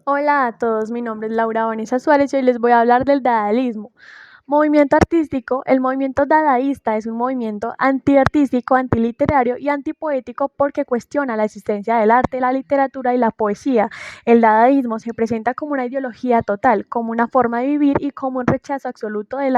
Hola a todos, mi nombre es Laura Vanessa Suárez y hoy les voy a hablar del dadaísmo. Movimiento artístico. El movimiento dadaísta es un movimiento antiartístico, antiliterario y antipoético porque cuestiona la existencia del arte, la literatura y la poesía. El dadaísmo se presenta como una ideología total, como una forma de vivir y como un rechazo absoluto de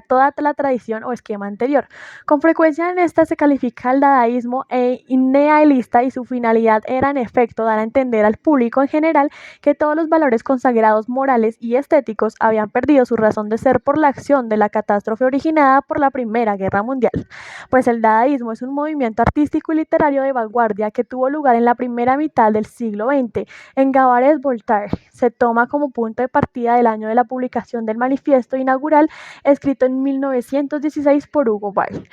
toda la tradición o esquema anterior. Con frecuencia en esta se califica el dadaísmo nihilista y su finalidad era en efecto dar a entender al público en general que todos los valores consagrados morales y estéticos habían perdido su razón de ser por la acción de la catástrofe originada por la Primera Guerra Mundial. Pues el dadaísmo es un movimiento artístico y literario de vanguardia que tuvo lugar en la primera mitad del siglo XX en Gabaret Voltaire. Se toma como punto de partida del año de la publicación del manifiesto inaugural escrito en 1916 por Hugo Ball.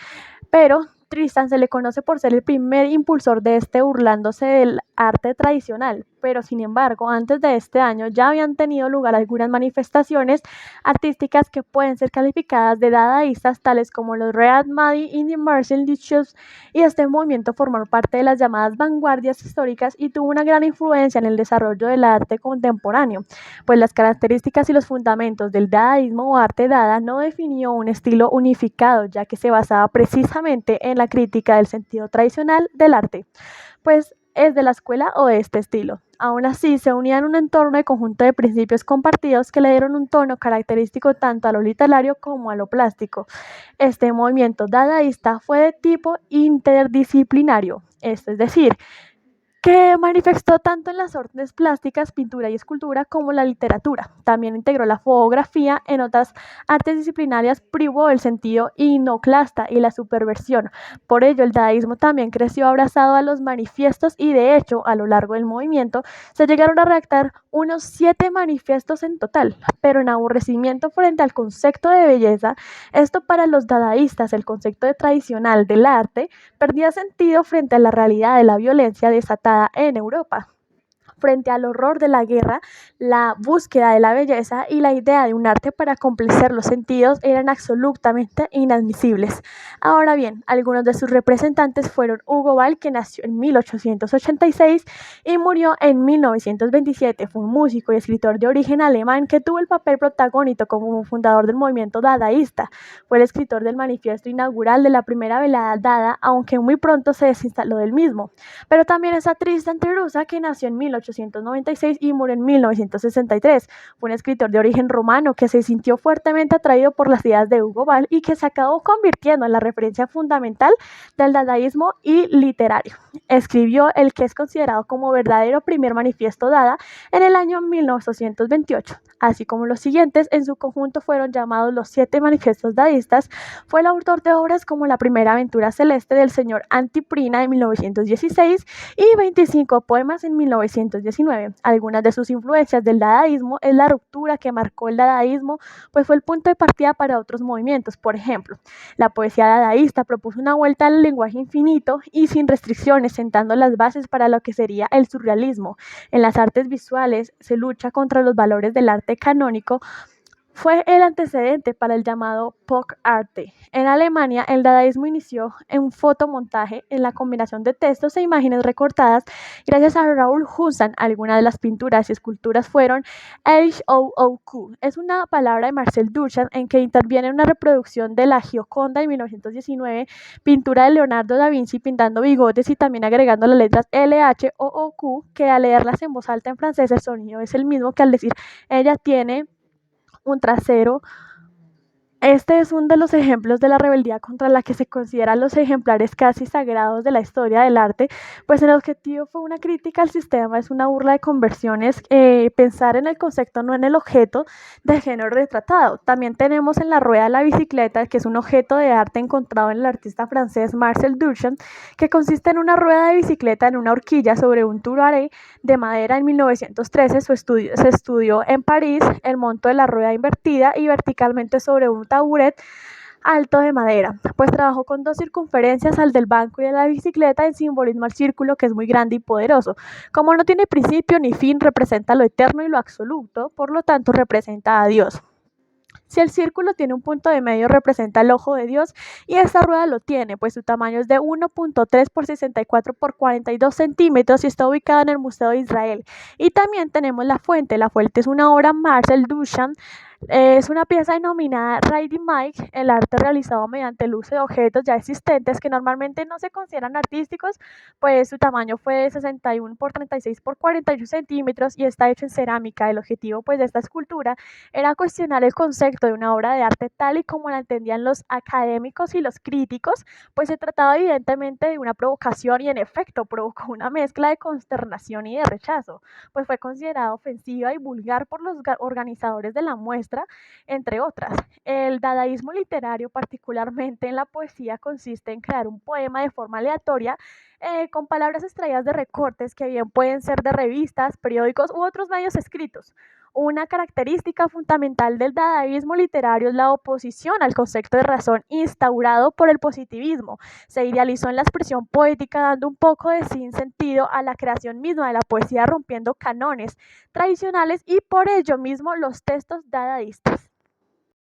Pero Tristan se le conoce por ser el primer impulsor de este burlándose del arte tradicional, pero sin embargo, antes de este año ya habían tenido lugar algunas manifestaciones artísticas que pueden ser calificadas de dadaístas, tales como los Read Muddy in the Marcel Duchamp, y este movimiento formó parte de las llamadas vanguardias históricas y tuvo una gran influencia en el desarrollo del arte contemporáneo, pues las características y los fundamentos del dadaísmo o arte dada no definió un estilo unificado, ya que se basaba precisamente en la crítica del sentido tradicional del arte, pues es de la escuela o de este estilo. Aún así, se unía en un entorno de conjunto de principios compartidos que le dieron un tono característico tanto a lo literario como a lo plástico. Este movimiento dadaísta fue de tipo interdisciplinario, es decir, que manifestó tanto en las artes plásticas, pintura y escultura, como la literatura. También integró la fotografía. En otras artes disciplinarias privó el sentido iconoclasta y la superversión. Por ello, el dadaísmo también creció abrazado a los manifiestos y, de hecho, a lo largo del movimiento se llegaron a redactar unos 7 manifiestos en total, pero en aborrecimiento frente al concepto de belleza. Esto para los dadaístas, el concepto de tradicional del arte perdía sentido frente a la realidad de la violencia desatada en Europa. Frente al horror de la guerra, la búsqueda de la belleza y la idea de un arte para complacer los sentidos eran absolutamente inadmisibles. Ahora bien, algunos de sus representantes fueron Hugo Ball, que nació en 1886 y murió en 1927. Fue un músico y escritor de origen alemán que tuvo el papel protagónico como fundador del movimiento dadaísta. Fue el escritor del manifiesto inaugural de la primera velada dada, aunque muy pronto se desinstaló del mismo. Pero también esa Tristan Terusa, que nació en 1896 y murió en 1963. Fue un escritor de origen romano que se sintió fuertemente atraído por las ideas de Hugo Ball y que se acabó convirtiendo en la referencia fundamental del dadaísmo y literario. Escribió el que es considerado como verdadero primer manifiesto dada en el año 1828. Así como los siguientes, en su conjunto fueron llamados los 7 manifiestos dadaístas. Fue el autor de obras como La primera aventura celeste del señor Antiprina en 1916 y 25 poemas en 1919. Algunas de sus influencias del dadaísmo es la ruptura que marcó el dadaísmo, pues fue el punto de partida para otros movimientos. Por ejemplo, la poesía dadaísta propuso una vuelta al lenguaje infinito y sin restricciones, sentando las bases para lo que sería el surrealismo. En las artes visuales se lucha contra los valores del arte canónico. Fue el antecedente para el llamado Pop Arte. En Alemania, el dadaísmo inició en un fotomontaje en la combinación de textos e imágenes recortadas gracias a Raoul Hussan. Algunas de las pinturas y esculturas fueron HOOQ. Es una palabra de Marcel Duchamp en que interviene una reproducción de la Gioconda en 1919, pintura de Leonardo da Vinci pintando bigotes y también agregando las letras LHOOQ, que al leerlas en voz alta en francés el sonido es el mismo que al decir ella tiene un trasero. Este es uno de los ejemplos de la rebeldía contra la que se consideran los ejemplares casi sagrados de la historia del arte, pues el objetivo fue una crítica al sistema, es una burla de conversiones, pensar en el concepto, no en el objeto de género retratado. También tenemos en la rueda de la bicicleta, que es un objeto de arte encontrado en el artista francés Marcel Duchamp, que consiste en una rueda de bicicleta en una horquilla sobre un tuareg de madera. En 1913 se estudió en París el monto de la rueda invertida y verticalmente sobre un taburet alto de madera, pues trabajó con 2 circunferencias, al del banco y de la bicicleta, en simbolismo al círculo, que es muy grande y poderoso. Como no tiene principio ni fin, representa lo eterno y lo absoluto, por lo tanto representa a Dios. Si el círculo tiene un punto de medio, representa el ojo de Dios y esta rueda lo tiene, pues su tamaño es de 1.3 por 64 por 42 centímetros y está ubicado en el Museo de Israel. Y también tenemos la fuente. La fuente es una obra Marcel Duchamp. Es una pieza denominada Ready Mike, el arte realizado mediante el uso de objetos ya existentes que normalmente no se consideran artísticos, pues su tamaño fue de 61 por 36 por 41 centímetros y está hecho en cerámica. El objetivo pues de esta escultura era cuestionar el concepto de una obra de arte tal y como la entendían los académicos y los críticos, pues se trataba evidentemente de una provocación y en efecto provocó una mezcla de consternación y de rechazo, pues fue considerada ofensiva y vulgar por los organizadores de la muestra, entre otras. El dadaísmo literario, particularmente en la poesía, consiste en crear un poema de forma aleatoria con palabras extraídas de recortes que bien pueden ser de revistas, periódicos u otros medios escritos. Una característica fundamental del dadaísmo literario es la oposición al concepto de razón instaurado por el positivismo. Se idealizó en la expresión poética dando un poco de sin sentido a la creación misma de la poesía, rompiendo cánones tradicionales y por ello mismo los textos dadaístas.